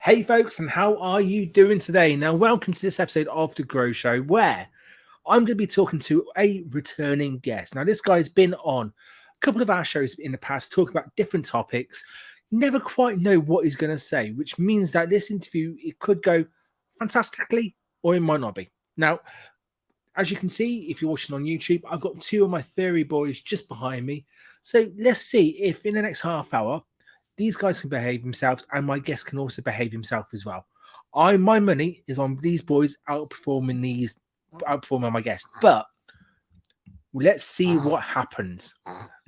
Hey folks, and how are you doing today? Now, welcome to this episode of The Grow Show, where I'm going to be talking to a returning guest. Now, this guy's been on a couple of our shows in the past, talking about different topics. Never quite know what he's going to say, which means that this interview, it could go fantastically or it might not be. Now, as you can see, if you're watching on YouTube, I've got two of my furry boys just behind me. So let's see if in the next half hour, these guys can behave themselves and my guest can also behave himself as well. My money is on these boys outperforming my guest. But let's see what happens.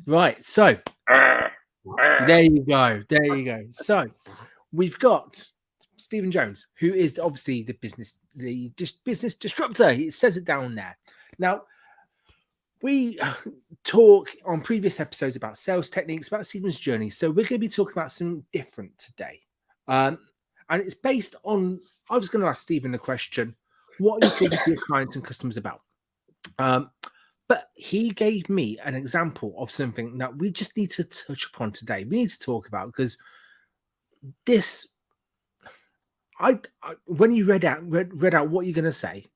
Right, so there you go. So we've got Stephen Jones, who is obviously the business disruptor. It says it down there. Now, we talk on previous episodes about sales techniques, about Stephen's journey. So we're going to be talking about something different today. And it's based on, I was going to ask Stephen the question, what are you talking to your clients and customers about? But he gave me an example of something that we just need to touch upon today. We need to talk about because this, when you read out what you're going to say,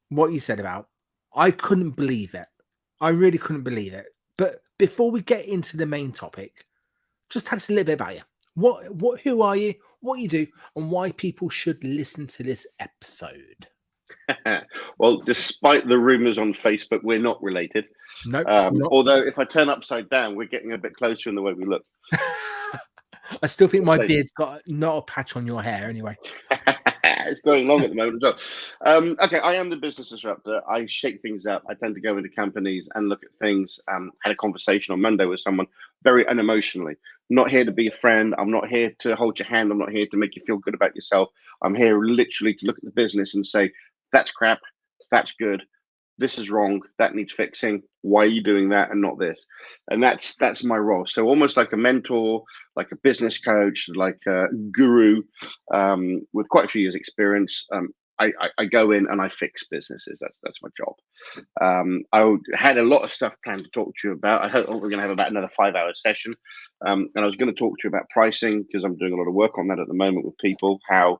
what you said about, I couldn't believe it. I really couldn't believe it. But before we get into the main topic, just tell us a little bit about you. Who are you, what you do, and why people should listen to this episode. Well, despite the rumors on Facebook, we're not related. No, although if I turn upside down, we're getting a bit closer in the way we look. I still think my beard's got not a patch on your hair anyway. It's going long at the moment as well. Okay, I am the business disruptor. I shake things up. I tend to go into companies and look at things. Had a conversation on Monday with someone very unemotionally. I'm not here to be a friend. I'm not here to hold your hand. I'm not here to make you feel good about yourself. I'm here literally to look at the business and say, that's crap. That's good. This is wrong. That needs fixing. Why are you doing that and not this? And that's my role. So almost like a mentor, like a business coach, like a guru, with quite a few years experience. I go in and I fix businesses. That's my job. I had a lot of stuff planned to talk to you about. I hope we're going to have about another 5-hour session. And I was going to talk to you about pricing because I'm doing a lot of work on that at the moment with people, how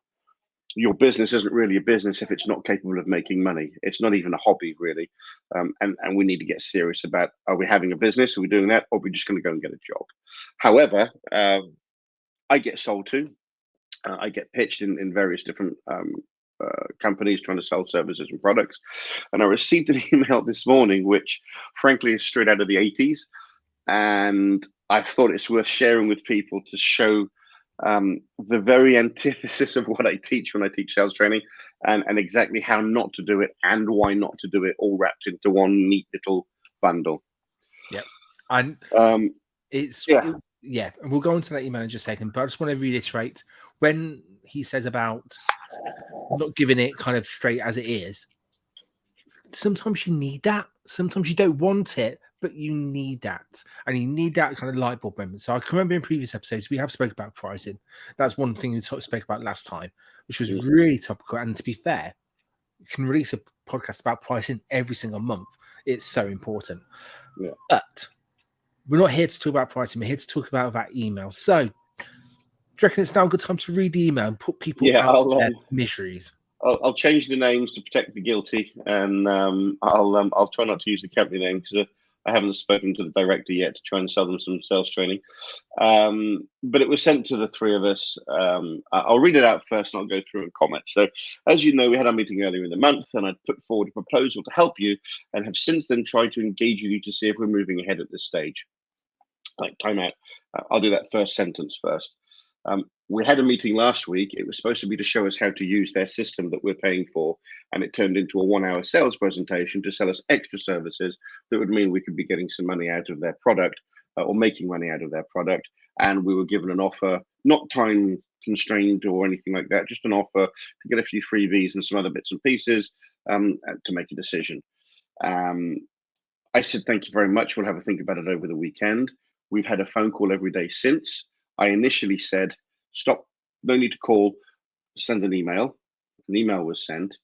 your business isn't really a business if it's not capable of making money. It's not even a hobby, really. And we need to get serious about, are we having a business? Are we doing that? Or are we just going to go and get a job? However, I get sold to. I get pitched in various different companies trying to sell services and products. And I received an email this morning, which frankly is straight out of the 80s. And I thought it's worth sharing with people to show the very antithesis of what I teach when I teach sales training, and exactly how not to do it and why not to do it, all wrapped into one neat little bundle. Yeah. And it's yeah, and we'll go into that email in just a second, but I just want to reiterate when he says about not giving it kind of straight as it is, sometimes you need that. Sometimes you don't want it, but you need that. And you need that kind of light bulb moment. So I can remember in previous episodes, we have spoke about pricing. That's one thing we spoke about last time, which was really topical. And to be fair, you can release a podcast about pricing every single month. It's so important. Yeah. But we're not here to talk about pricing. We're here to talk about that email. So do you reckon it's now a good time to read the email and put people out of their miseries? I'll change the names to protect the guilty, and I'll try not to use the company name because I haven't spoken to the director yet to try and sell them some sales training. But it was sent to the three of us. I'll read it out first and I'll go through and comment. So, as you know, we had our meeting earlier in the month and I put forward a proposal to help you and have since then tried to engage with you to see if we're moving ahead at this stage. Like, time out. I'll do that first sentence first. We had a meeting last week. It was supposed to be to show us how to use their system that we're paying for. And it turned into a 1-hour sales presentation to sell us extra services that would mean we could be getting some money out of their product or making money out of their product. And we were given an offer, not time constrained or anything like that, just an offer to get a few freebies and some other bits and pieces to make a decision. I said, thank you very much. We'll have a think about it over the weekend. We've had a phone call every day since. I initially said, stop, no need to call, send an email. An email was sent,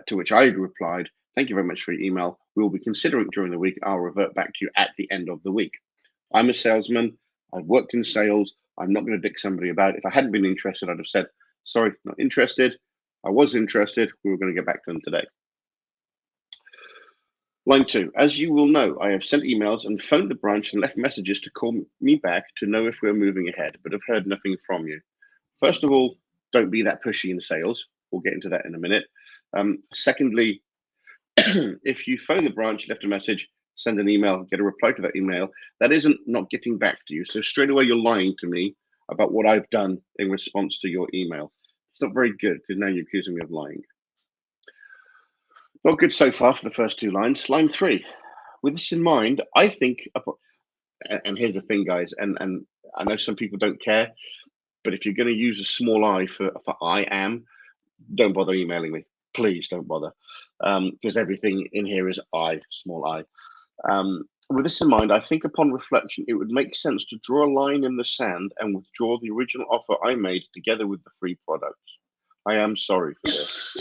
to which I replied, thank you very much for your email. We will be considering it during the week. I'll revert back to you at the end of the week. I'm a salesman. I've worked in sales. I'm not going to dick somebody about it. If I hadn't been interested, I'd have said, sorry, not interested. I was interested. We were going to get back to them today. Line 2, as you will know, I have sent emails and phoned the branch and left messages to call me back to know if we're moving ahead, but have heard nothing from you. First of all, don't be that pushy in sales. We'll get into that in a minute. Secondly, if you phone the branch, left a message, send an email, get a reply to that email, that isn't not getting back to you. So straight away, you're lying to me about what I've done in response to your email. It's not very good because now you're accusing me of lying. Not good so far for the first 2 lines. Line 3, with this in mind, I think, and here's the thing, guys, and I know some people don't care, but if you're going to use a small I for I am, don't bother emailing me. Please don't bother, because everything in here is I, small I. With this in mind, I think upon reflection, it would make sense to draw a line in the sand and withdraw the original offer I made together with the free products. I am sorry for this.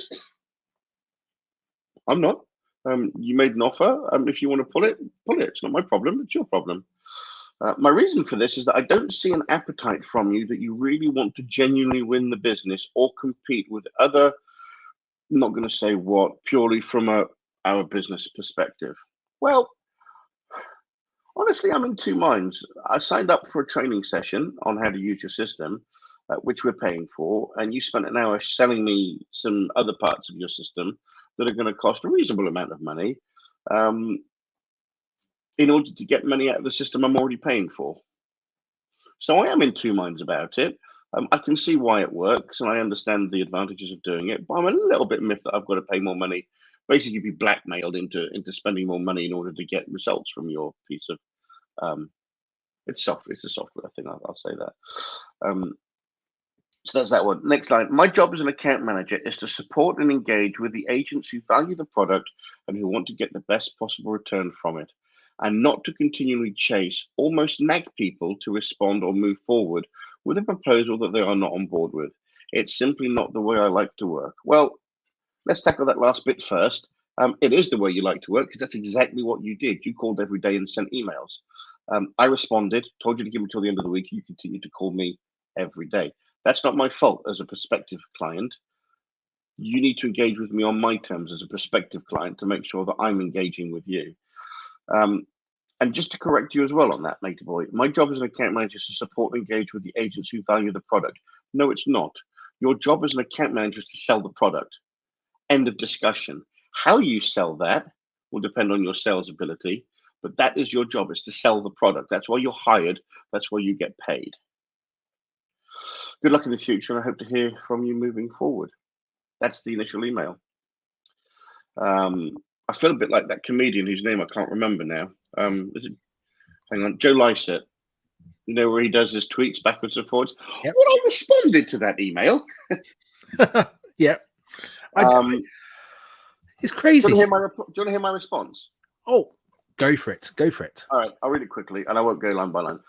I'm not. You made an offer. If you want to pull it, pull it. It's not my problem. It's your problem. My reason for this is that I don't see an appetite from you that you really want to genuinely win the business or compete with other, I'm not going to say what, purely from our business perspective. Well, honestly, I'm in 2 minds. I signed up for a training session on how to use your system, which we're paying for, and you spent an hour selling me some other parts of your system that are going to cost a reasonable amount of money. In order to get money out of the system I'm already paying for. So I am in 2 minds about it. I can see why it works and I understand the advantages of doing it, but I'm a little bit miffed that I've got to pay more money, basically be blackmailed into spending more money in order to get results from your piece of, it's a software thing, I'll say that. So that's that one. Next line. My job as an account manager is to support and engage with the agents who value the product and who want to get the best possible return from it, and not to continually chase, almost nag people to respond or move forward with a proposal that they are not on board with. It's simply not the way I like to work. Well, let's tackle that last bit first. It is the way you like to work because that's exactly what you did. You called every day and sent emails. I responded, told you to give me till the end of the week. You continue to call me every day. That's not my fault as a prospective client. You need to engage with me on my terms as a prospective client to make sure that I'm engaging with you. And just to correct you as well on that, matey boy, my job as an account manager is to support and engage with the agents who value the product. No, it's not. Your job as an account manager is to sell the product. End of discussion. How you sell that will depend on your sales ability, but that is your job, is to sell the product. That's why you're hired. That's why you get paid. Good luck in the future, and I hope to hear from you moving forward. That's the initial email. I feel a bit like that comedian whose name I can't remember now. Hang on, Joe Lycett. You know, where he does his tweets backwards and forwards. Yep. Well, I responded to that email. Yeah. It's Do crazy. you want to hear my response? Oh, go for it. Go for it. All right, I'll read it quickly, and I won't go line by line.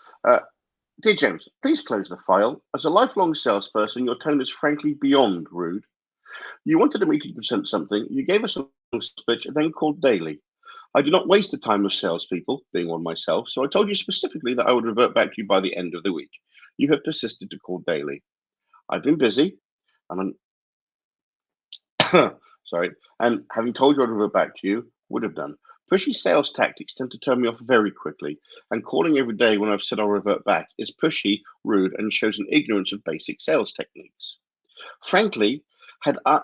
Dear James, please close the file. As a lifelong salesperson, your tone is frankly beyond rude. You wanted a meeting to present something, you gave us a long speech, and then called daily. I do not waste the time of salespeople, being one myself, so I told you specifically that I would revert back to you by the end of the week. You have persisted to call daily. I've been busy, and I'm sorry, and having told you I'd revert back to you, would have done. Pushy sales tactics tend to turn me off very quickly, and calling every day when I've said I'll revert back is pushy, rude, and shows an ignorance of basic sales techniques. Frankly, had I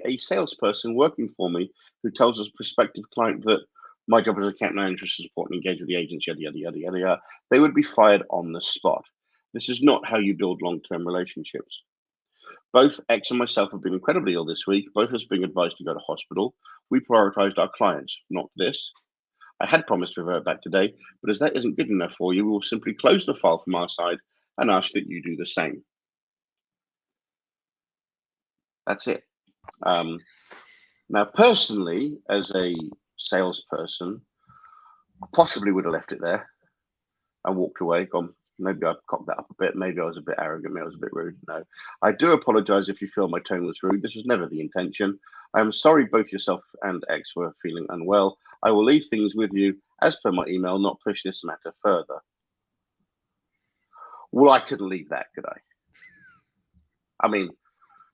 a salesperson working for me who tells a prospective client that my job as an account manager is to support and engage with the agents, yada, yada, yada, yada, yada, they would be fired on the spot. This is not how you build long-term relationships. Both X and myself have been incredibly ill this week, both of us being advised to go to hospital. We prioritized our clients, not this. I had promised to revert back today, but as that isn't good enough for you, we will simply close the file from our side and ask that you do the same. That's it. Now, personally, as a salesperson, I possibly would have left it there and walked away, gone, maybe I cocked that up a bit, maybe I was a bit arrogant, maybe I was a bit rude. No, I do apologize if you feel my tone was rude. This was never the intention. I am sorry both yourself and X were feeling unwell. I will leave things with you as per my email, not push this matter further. Well, I couldn't leave that, could I? I mean,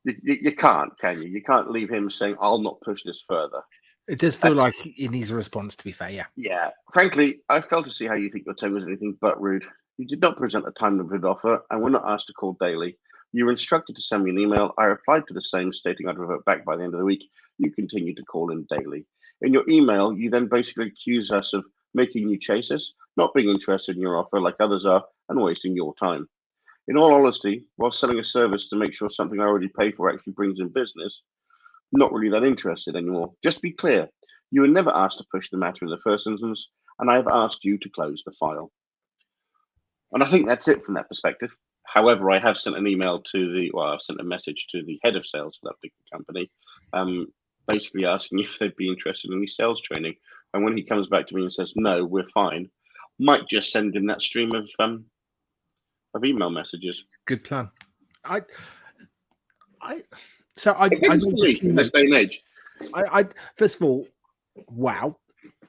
you can't, can you? You can't leave him saying, "I'll not push this further." It does feel like it needs a response, to be fair, yeah. Yeah. Frankly, I fail to see how you think your tone was anything but rude. You did not present a time-limited offer, and were not asked to call daily. You were instructed to send me an email. I replied to the same, stating I'd revert back by the end of the week. You continued to call in daily. In your email, you then basically accuse us of making you chase us, not being interested in your offer like others are, and wasting your time. In all honesty, while selling a service to make sure something I already pay for actually brings in business, not really that interested anymore. Just to be clear, you were never asked to push the matter in the first instance, and I have asked you to close the file. And I think that's it from that perspective. However, I have sent an email to I've sent a message to the head of sales for that big company, basically asking if they'd be interested in any sales training. And when he comes back to me and says, no, we're fine, might just send him that stream of email messages. Good plan. I believe in this day and age. I first of all, wow,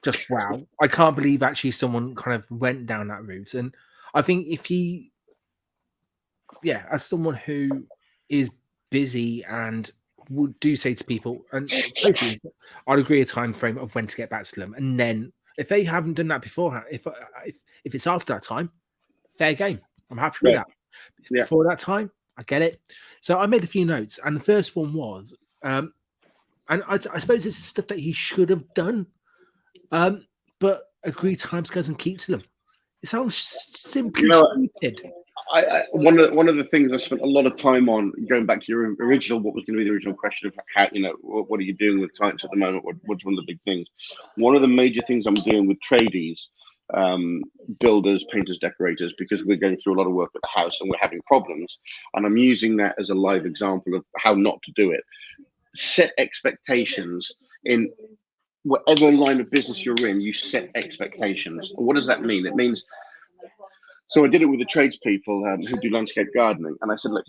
just wow. I can't believe actually someone kind of went down that route. And I think if he, as someone who is busy and would do say to people, and basically, I'd agree a time frame of when to get back to them. And then if they haven't done that beforehand, if it's after that time, fair game. I'm happy with that. Before that time, I get it. So I made a few notes, and the first one was, and I suppose this is stuff that he should have done, but agreed timescales and keep to them. It sounds simply stupid. One of the things I spent a lot of time on, going back to your original, what was going to be the original question of how, what are you doing with clients at the moment? What's one of the big things? One of the major things I'm doing with tradies, builders, painters, decorators, because we're going through a lot of work at the house and we're having problems. And I'm using that as a live example of how not to do it. Set expectations in whatever line of business you're in, you set expectations. What does that mean? It means, so I did it with the tradespeople who do landscape gardening. And I said, look,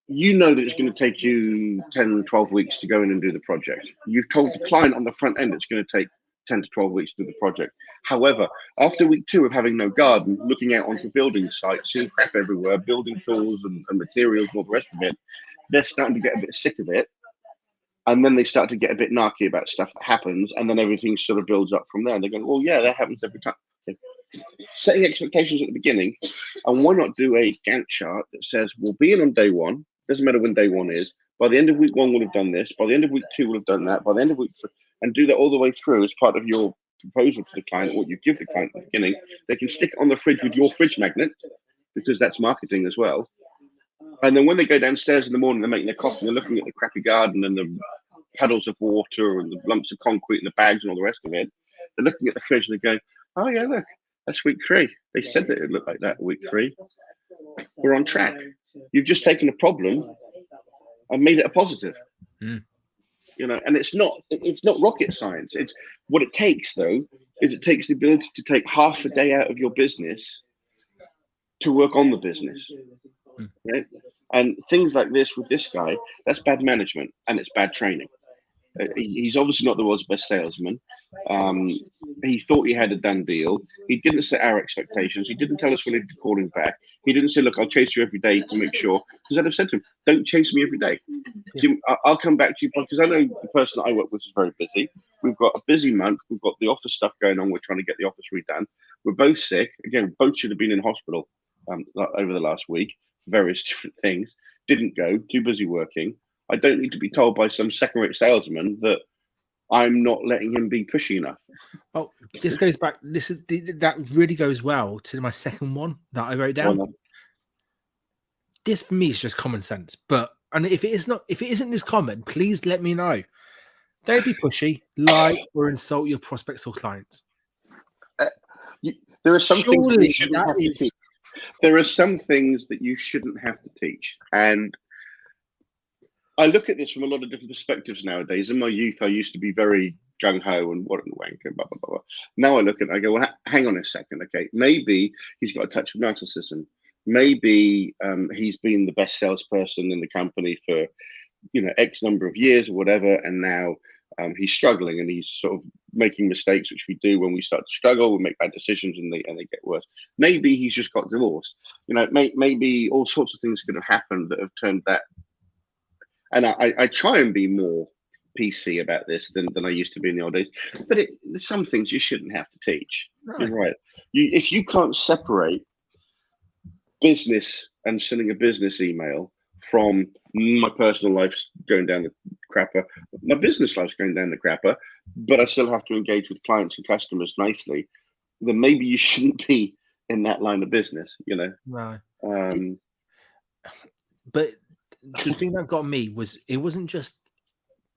you know that it's going to take you 10, 12 weeks to go in and do the project. You've told the client on the front end it's going to take 10 to 12 weeks to do the project. However, after week 2 of having no garden, looking out onto building sites, seeing crap everywhere, building tools and materials and all the rest of it, they're starting to get a bit sick of it. And then they start to get a bit narky about stuff that happens, and then everything sort of builds up from there. They're going, well, yeah, that happens every time. Setting expectations at the beginning, and why not do a Gantt chart that says we'll be in on day 1, doesn't matter when day 1 is, by the end of week 1 we'll have done this, by the end of week 2 we'll have done that, by the end of week 3, and do that all the way through as part of your proposal to the client, what you give the client at the beginning. They can stick it on the fridge with your fridge magnet, because that's marketing as well. And then when they go downstairs in the morning, they're making their coffee, they're looking at the crappy garden and the puddles of water and the lumps of concrete and the bags and all the rest of it. They're looking at the fridge and they're going, oh yeah, look, that's week 3. They said that it looked like that week 3. We're on track. You've just taken a problem and made it a positive. Mm. And it's not rocket science. It's what it takes though, is it takes the ability to take half a day out of your business to work on the business. Right? And things like this with this guy, that's bad management and it's bad training. He's obviously not the world's best salesman. He thought he had a done deal. He didn't set our expectations. He didn't tell us when he'd be calling back. He didn't say, look, I'll chase you every day to make sure. Because I'd have said to him, don't chase me every day. Yeah. I'll come back to you because I know the person that I work with is very busy. We've got a busy month. We've got the office stuff going on. We're trying to get the office redone. We're both sick. Again, both should have been in hospital over the last week for various different things. Didn't go, too busy working. I don't need to be told by some second-rate salesman that I'm not letting him be pushy enough. Oh, this goes back. That really goes well to my second one that I wrote down. This for me is just common sense. And if it isn't this common, please let me know. Don't be pushy, lie, or insult your prospects or clients. There are some things that you shouldn't have to teach. There are some things that you shouldn't have to teach, and I look at this from a lot of different perspectives nowadays. In my youth, I used to be very gung-ho and what a wanker, blah, blah, blah, blah. Now I look at it, I go, well, hang on a second, okay? Maybe he's got a touch of narcissism. Maybe he's been the best salesperson in the company for, X number of years or whatever, and now He's struggling and he's sort of making mistakes, which we do when we start to struggle. We make bad decisions and they get worse. Maybe he's just got divorced. Maybe all sorts of things could have happened that have turned that. And I try and be more PC about this than I used to be in the old days. But there's some things you shouldn't have to teach. No. You're right. If you can't separate business and sending a business email from my personal life's going down the crapper, my business life's going down the crapper, but I still have to engage with clients and customers nicely, then maybe you shouldn't be in that line of business, Right. Um, But the thing that got me was it wasn't just,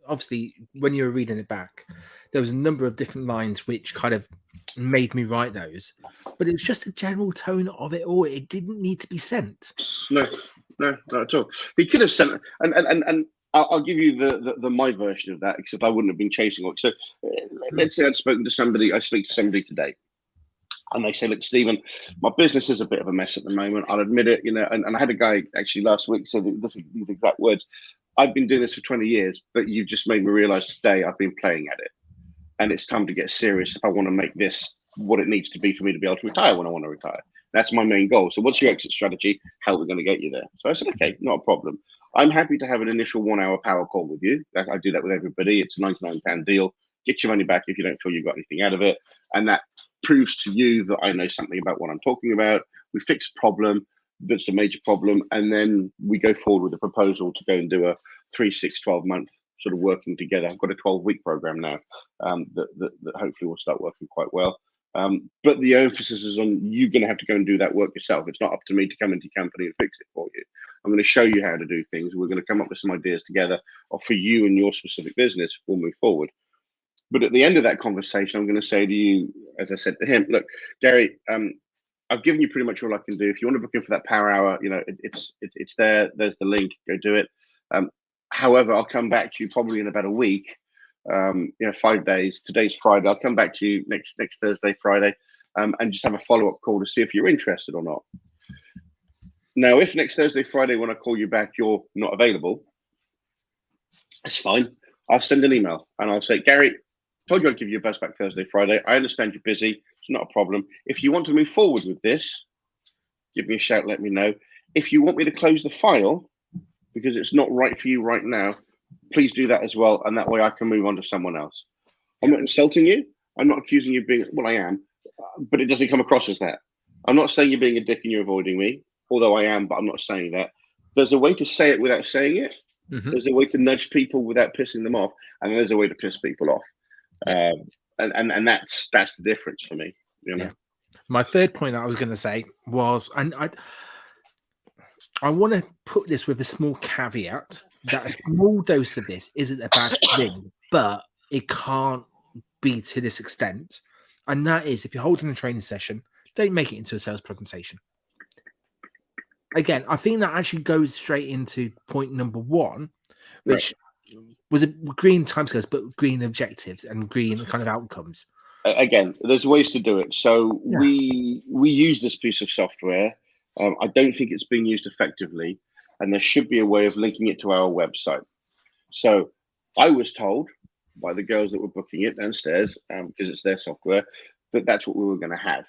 obviously when you were reading it back, there was a number of different lines which kind of made me write those, but it was just the general tone of it all. It didn't need to be sent. No, not at all. He could have sent, and I'll give you the my version of that, except I wouldn't have been chasing it. So let's say I speak to somebody today, and they say, "Look, Stephen, my business is a bit of a mess at the moment. I'll admit it, And I had a guy actually last week say these exact words. I've been doing this for 20 years, but you've just made me realize today I've been playing at it, and it's time to get serious if I want to make this what it needs to be for me to be able to retire when I want to retire. That's my main goal. So what's your exit strategy? How are we going to get you there?" So I said, okay, not a problem. I'm happy to have an initial 1 hour power call with you. I do that with everybody. It's a £99 deal. Get your money back if you don't feel you got anything out of it. And that proves to you that I know something about what I'm talking about. We fix a problem that's a major problem. And then we go forward with a proposal to go and do a 3, 6, 12 month sort of working together. I've got a 12-week program now that hopefully will start working quite well. But the emphasis is on you going to have to go and do that work yourself. It's not up to me to come into your company and fix it for you. I'm going to show you how to do things. We're going to come up with some ideas together for you and your specific business. We'll move forward. But at the end of that conversation, I'm going to say to you, as I said to him, look, Gary, I've given you pretty much all I can do. If you want to book in for that power hour, it's there. There's the link. Go do it. However, I'll come back to you probably in about a week. 5 days. Today's Friday. I'll come back to you next Thursday, Friday, and just have a follow-up call to see if you're interested or not. Now, if next Thursday, Friday, when I call you back, you're not available, that's fine. I'll send an email and I'll say, Gary, told you I'd give you a buzz back Thursday, Friday. I understand you're busy. It's not a problem. If you want to move forward with this, give me a shout. Let me know. If you want me to close the file because it's not right for you right now, please do that as well. And that way I can move on to someone else. I'm not insulting you. I'm not accusing you of being, well, I am, but it doesn't come across as that. I'm not saying you're being a dick and you're avoiding me, although I am, but I'm not saying that. There's a way to say it without saying it. Mm-hmm. There's a way to nudge people without pissing them off. And there's a way to piss people off. Yeah. And that's the difference for me. Yeah. My third point that I was going to say was, and I want to put this with a small caveat, that a small dose of this isn't a bad thing, but it can't be to this extent. And that is, if you're holding a training session, don't make it into a sales presentation. Again, I think that actually goes straight into point number one, which was a green timescales, but green objectives and green kind of outcomes. Again, there's ways to do it. So we use this piece of software. I don't think it's being used effectively, and there should be a way of linking it to our website. So I was told by the girls that were booking it downstairs, because it's their software, that that's what we were going to have.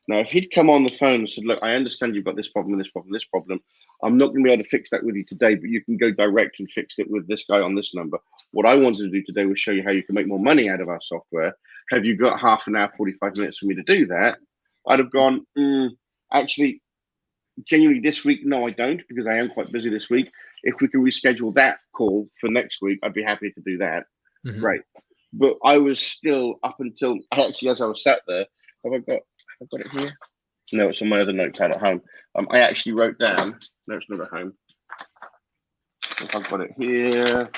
Now, if he'd come on the phone and said, look, I understand you've got this problem, this problem, this problem. I'm not going to be able to fix that with you today, but you can go direct and fix it with this guy on this number. What I wanted to do today was show you how you can make more money out of our software. Have you got half an hour, 45 minutes for me to do that? I'd have gone, actually, genuinely this week, no, I don't, because I am quite busy this week. If we can reschedule that call for next week, I'd be happy to do that. Mm-hmm. Great. But I was still up until, actually, as I was sat there, I've got it here. No, it's on my other notepad at home. I actually wrote down, no, it's not at home. If I've got it here.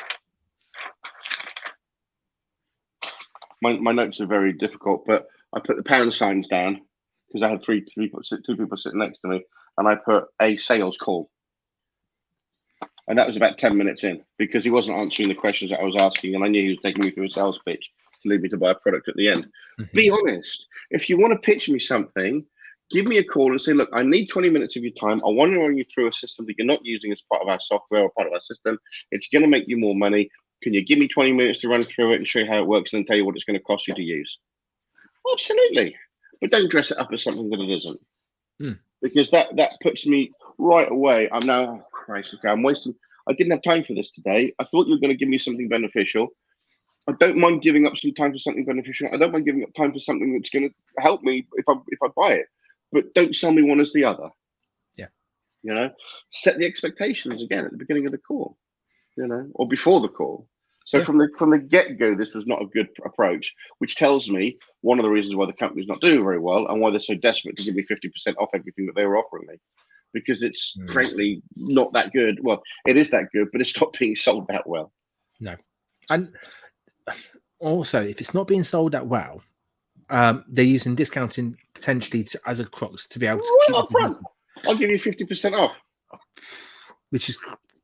My notes are very difficult, but I put the pound signs down because I had two people sitting next to me, and I put a sales call. And that was about 10 minutes in because he wasn't answering the questions that I was asking, and I knew he was taking me through a sales pitch to lead me to buy a product at the end. Mm-hmm. Be honest. If you want to pitch me something, give me a call and say, look, I need 20 minutes of your time. I want to run you through a system that you're not using as part of our software or part of our system. It's going to make you more money. Can you give me 20 minutes to run through it and show you how it works and then tell you what it's going to cost you to use? Absolutely. But don't dress it up as something that it isn't. Because that puts me right away. I'm now, oh Christ, okay, I'm wasting. I didn't have time for this today. I thought you were going to give me something beneficial. I don't mind giving up some time for something beneficial. I don't mind giving up time for something that's going to help me if I buy it. But don't sell me one as the other. Yeah. You know, set the expectations again at the beginning of the call, you know, or before the call. So from the get-go, this was not a good approach, which tells me one of the reasons why the company's not doing very well and why they're so desperate to give me 50% off everything that they were offering me. Because it's frankly not that good. Well, it is that good, but it's not being sold that well. No. And also, if it's not being sold that well, they're using discounting potentially as a crux to be able to keep up front. I'll give you 50% off. Which is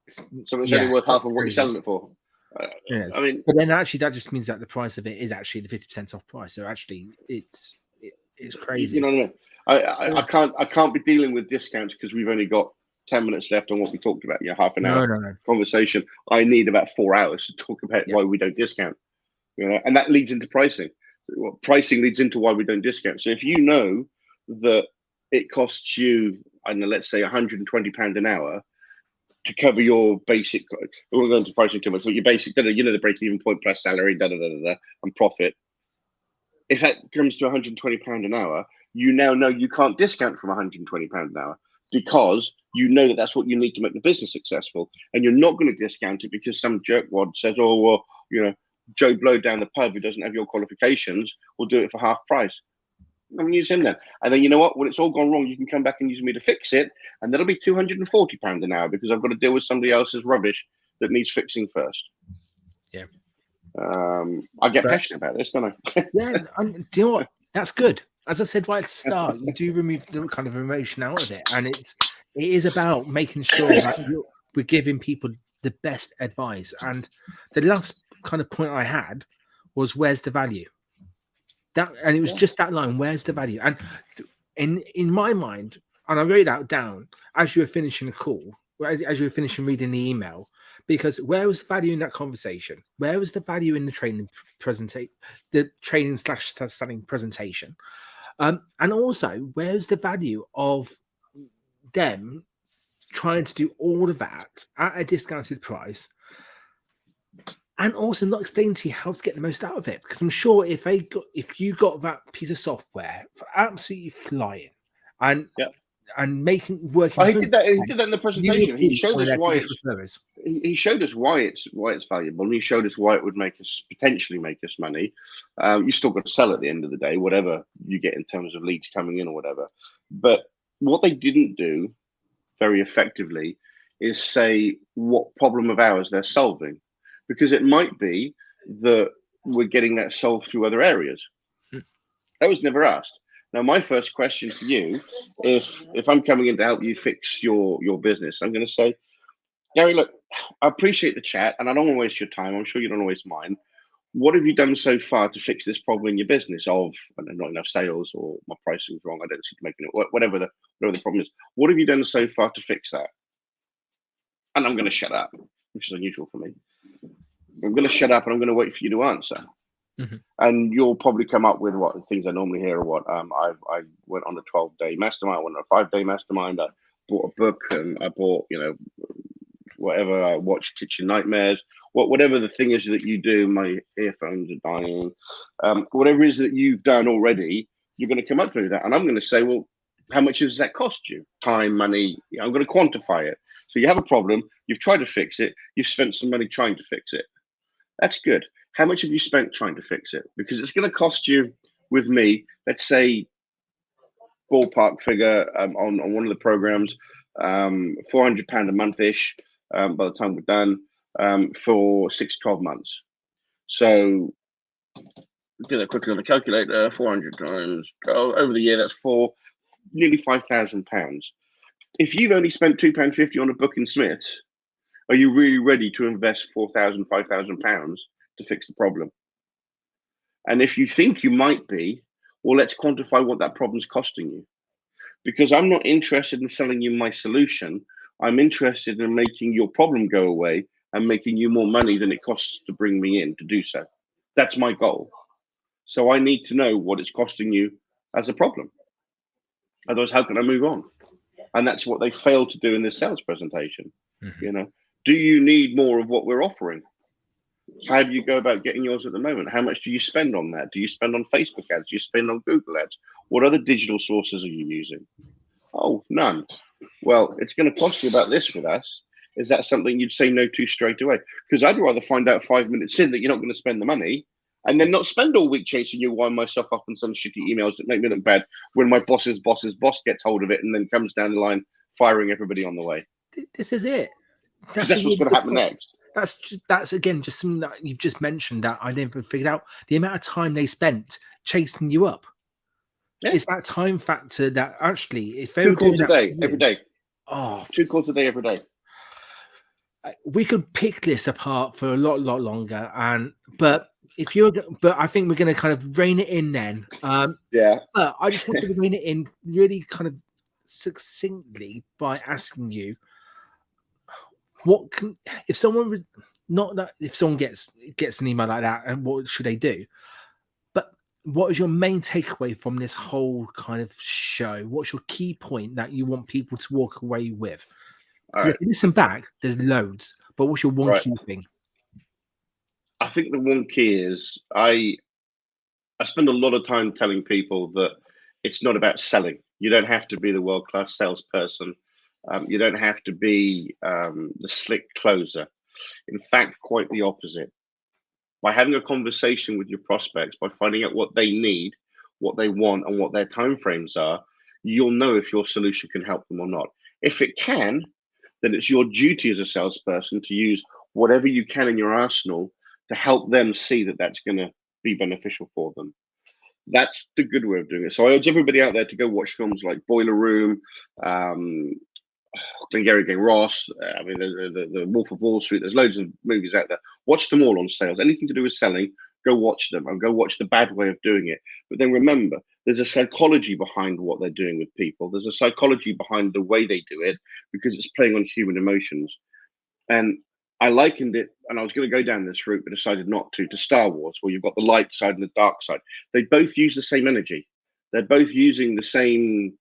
so it's only worth half of what you're selling it for. I mean, but then actually that just means that the price of it is actually the 50% off price. So actually, it's crazy. You know what I mean? I can't be dealing with discounts because we've only got 10 minutes left on what we talked about. Half an hour conversation. I need about 4 hours to talk about why we don't discount. You know, and that leads into pricing. Well, pricing leads into why we don't discount. So if you know that it costs you, I don't know, let's say £120 an hour to cover your basic, we won't go into pricing too much, but your basic, you know, the break-even point plus salary, and profit. If that comes to £120 an hour, you now know you can't discount from £120 an hour because you know that that's what you need to make the business successful. And you're not going to discount it because some jerkwad says, oh, well, you know, Joe Blow down the pub who doesn't have your qualifications will do it for half price. I'm going to use him then. And then you know what? When it's all gone wrong, you can come back and use me to fix it. And that'll be £240 an hour because I've got to deal with somebody else's rubbish that needs fixing first. Yeah. I get passionate about this, don't I? Yeah. And do you know what? That's good. As I said right at the start, you do remove the kind of emotion out of it. And it is about making sure that we're giving people the best advice. And the last kind of point I had was, where's the value? And it was just that line, where's the value? And in my mind, and I wrote that down as you were finishing the call, as you were finishing reading the email, because where was the value in that conversation? Where was the value in the training presentation, the training / selling presentation? And also, where's the value of them trying to do all of that at a discounted price? And also not explaining to you how to get the most out of it, because I'm sure if you got that piece of software for absolutely flying and working, he did that in the presentation. He showed us why he showed us why it's valuable, and he showed us why it would potentially make us money. You still got to sell at the end of the day, whatever you get in terms of leads coming in or whatever. But what they didn't do very effectively is say what problem of ours they're solving. Because it might be that we're getting that solved through other areas. That was never asked. Now, my first question to you, if I'm coming in to help you fix your business, I'm going to say, Gary, look, I appreciate the chat, and I don't want to waste your time. I'm sure you don't want to waste mine. What have you done so far to fix this problem in your business of not enough sales or my pricing's wrong? I don't seem to making it, whatever the problem is. What have you done so far to fix that? And I'm going to shut up, which is unusual for me. I'm going to shut up and I'm going to wait for you to answer. And you'll probably come up with what things I normally hear are what I went on a 12-day mastermind, I went on a 5-day mastermind, I bought a book, and I bought, you know, whatever, I watched Kitchen Nightmares, whatever the thing is that you do, my earphones are dying, whatever it is that you've done already, you're going to come up with that. And I'm going to say, well, how much does that cost you? Time, money, I'm going to quantify it. So you have a problem, you've tried to fix it, you've spent some money trying to fix it. That's good. How much have you spent trying to fix it? Because it's going to cost you, with me, let's say, ballpark figure on one of the programs, £400 a month-ish by the time we're done, for 6 to 12 months. So do that quickly on the calculator, 400 times, over the year, that's nearly £5,000. If you've only spent £2.50 on a book in Smith's, are you really ready to invest £4,000, £5,000 to fix the problem? And if you think you might be, well, let's quantify what that problem's costing you. Because I'm not interested in selling you my solution. I'm interested in making your problem go away and making you more money than it costs to bring me in to do so. That's my goal. So I need to know what it's costing you as a problem. Otherwise, how can I move on? And that's what they failed to do in this sales presentation. Mhm. You know, do you need more of what we're offering? How do you go about getting yours at the moment? How much do you spend on that? Do you spend on Facebook ads? Do you spend on Google ads? What other digital sources are you using? Oh, none. Well, it's going to cost you about this with us. Is that something you'd say no to straight away? Because I'd rather find out 5 minutes in that you're not going to spend the money and then not spend all week chasing you, wind myself up on some shitty emails that make me look bad when my boss's boss's boss gets hold of it and then comes down the line firing everybody on the way. This is it. Because That's a that's what's really going to good happen point. next. That's again just something that you've just mentioned that I never figured out. The amount of time they spent chasing you up. Yeah. It's that time factor that actually, if they 2 were doing calls a that day, for every you, day. oh, 2 calls a day, every day. we could pick this apart for a lot longer. But I think we're going to kind of rein it in then. Yeah. But I just wanted to rein it in really kind of succinctly by asking you, what can, if someone would not that if someone gets an email like that, and what should they do? But what is your main takeaway from this whole kind of show? What's your key point that you want people to walk away with? All Because right. if you listen back, there's loads. But what's your one Right. key thing? I think the one key is I spend a lot of time telling people that it's not about selling. You don't have to be the world class salesperson. You don't have to be the slick closer. In fact, quite the opposite. By having a conversation with your prospects, by finding out what they need, what they want, and what their timeframes are, you'll know if your solution can help them or not. If it can, then it's your duty as a salesperson to use whatever you can in your arsenal to help them see that that's going to be beneficial for them. That's the good way of doing it. So I urge everybody out there to go watch films like Boiler Room, Glengarry Glen Ross. I mean, the Wolf of Wall Street. There's loads of movies out there. Watch them all on sales. Anything to do with selling, go watch them and go watch the bad way of doing it. But then remember, there's a psychology behind what they're doing with people. There's a psychology behind the way they do it because it's playing on human emotions. And I likened it, and I was going to go down this route, but decided not to Star Wars, where you've got the light side and the dark side. They both use the same energy. They're both using the same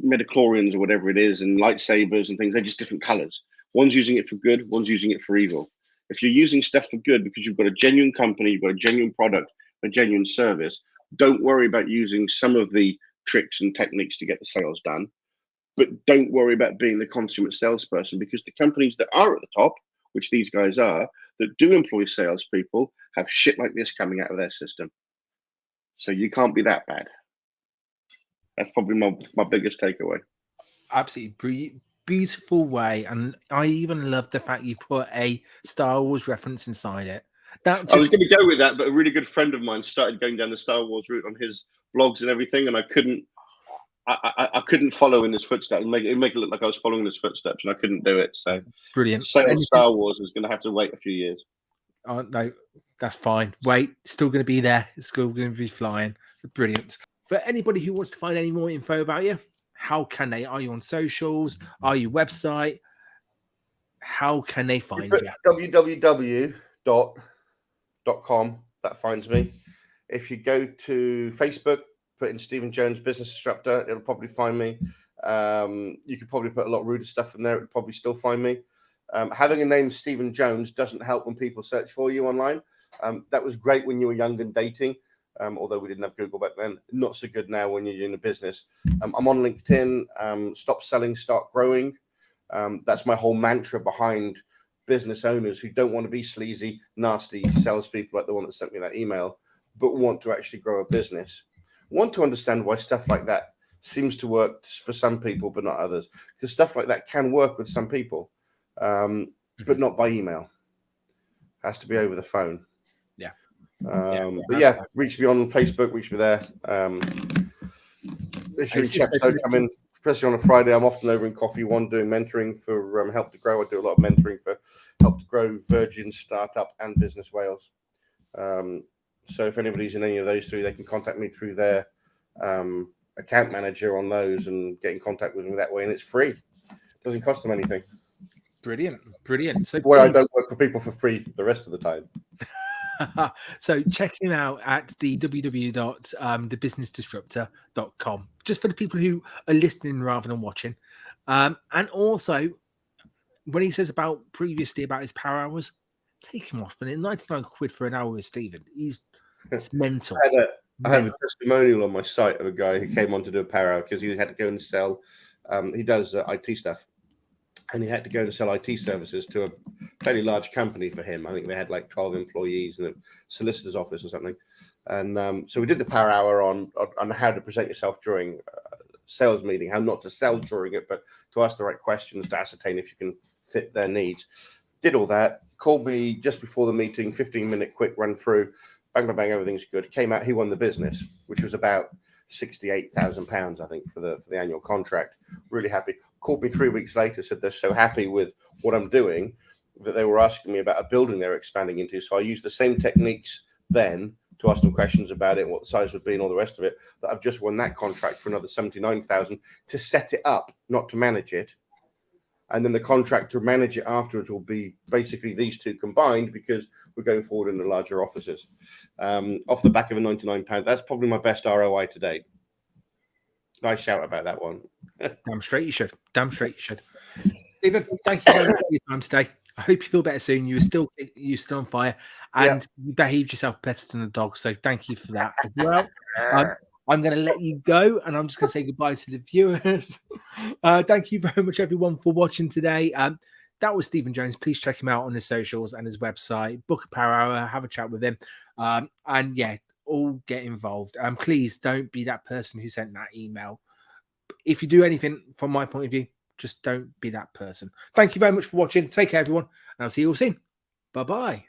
midichlorians or whatever it is, and lightsabers and things. They're just different colors. One's using it for good, one's using it for evil. If you're using stuff for good because you've got a genuine company, you've got a genuine product, a genuine service, don't worry about using some of the tricks and techniques to get the sales done. But don't worry about being the consummate salesperson, because the companies that are at the top, which these guys are, that do employ salespeople, have shit like this coming out of their system. So you can't be that bad. That's probably my biggest takeaway. Absolutely beautiful way, and I even love the fact you put a Star Wars reference inside it. That I was just going to go with that, but a really good friend of mine started going down the Star Wars route on his blogs and everything, and I couldn't follow in his footsteps. It'd make it look like I was following his footsteps, and I couldn't do it. So brilliant. sale Star Wars is going to have to wait a few years. No, that's fine. Wait, still going to be there. It's still going to be flying. Brilliant. For anybody who wants to find any more info about you, how can they? Are you on socials? Are you website? How can they find you? www.com, that finds me. If you go to Facebook, put in Stephen Jones Business Disruptor, it'll probably find me. You could probably put a lot of ruder stuff in there, it'll probably still find me. Having a name Stephen Jones doesn't help when people search for you online. That was great when you were young and dating, although we didn't have Google back then. Not so good now when you're in a business. I'm on LinkedIn. Stop selling, start growing. That's my whole mantra behind business owners who don't want to be sleazy, nasty salespeople like the one that sent me that email, but want to actually grow a business. Want to understand why stuff like that seems to work for some people, but not others. Because stuff like that can work with some people, but not by email. Has to be over the phone. Yeah. But yeah, reach me on Facebook, reach me there. If you're in Chepstow, come in, especially on a Friday. I'm often over in Coffee One doing mentoring for Help to Grow. I do a lot of mentoring for Help to Grow, Virgin, Startup, and Business Wales. So if anybody's in any of those three, they can contact me through their account manager on those and get in contact with me that way. And it's free. It doesn't cost them anything. Brilliant, brilliant. So Where I don't work for people for free the rest of the time. so check him out at the www.thebusinessdisruptor.com, just for the people who are listening rather than watching. And also, when he says about previously about his power hours, take him off. But in 99 quid for an hour with Stephen, it's mental. I have a testimonial on my site of a guy who came on to do a power hour because he had to go and sell. He does IT stuff. And he had to go and sell IT services to a fairly large company for him. I think they had like 12 employees in a solicitor's office or something. And so we did the power hour on how to present yourself during a sales meeting, how not to sell during it, but to ask the right questions to ascertain if you can fit their needs. Did all that, called me just before the meeting, 15-minute quick run through, bang, bang, bang, everything's good. Came out, he won the business, which was about £68,000, I think, for the annual contract. Really happy. Called me 3 weeks later, said they're so happy with what I'm doing that they were asking me about a building they're expanding into. So I used the same techniques then to ask them questions about it, what the size would be and all the rest of it, that I've just won that contract for another 79,000 to set it up, not to manage it. And then the contract to manage it afterwards will be basically these two combined because we're going forward in the larger offices. Off the back of a £99, that's probably my best ROI to date. Nice shout about that one. Damn straight you should. Damn straight you should. Stephen, thank you very much for your time today. I hope you feel better soon. You're still on fire, and you behaved yourself better than a dog. So thank you for that as well. I'm going to let you go, and I'm just going to say goodbye to the viewers. Thank you very much, everyone, for watching today. That was Stephen Jones. Please check him out on his socials and his website. Book a power hour, have a chat with him, and yeah, all get involved. Please don't be that person who sent that email. If you do anything from my point of view, just don't be that person. Thank you very much for watching. Take care, everyone, and I'll see you all soon. Bye-bye.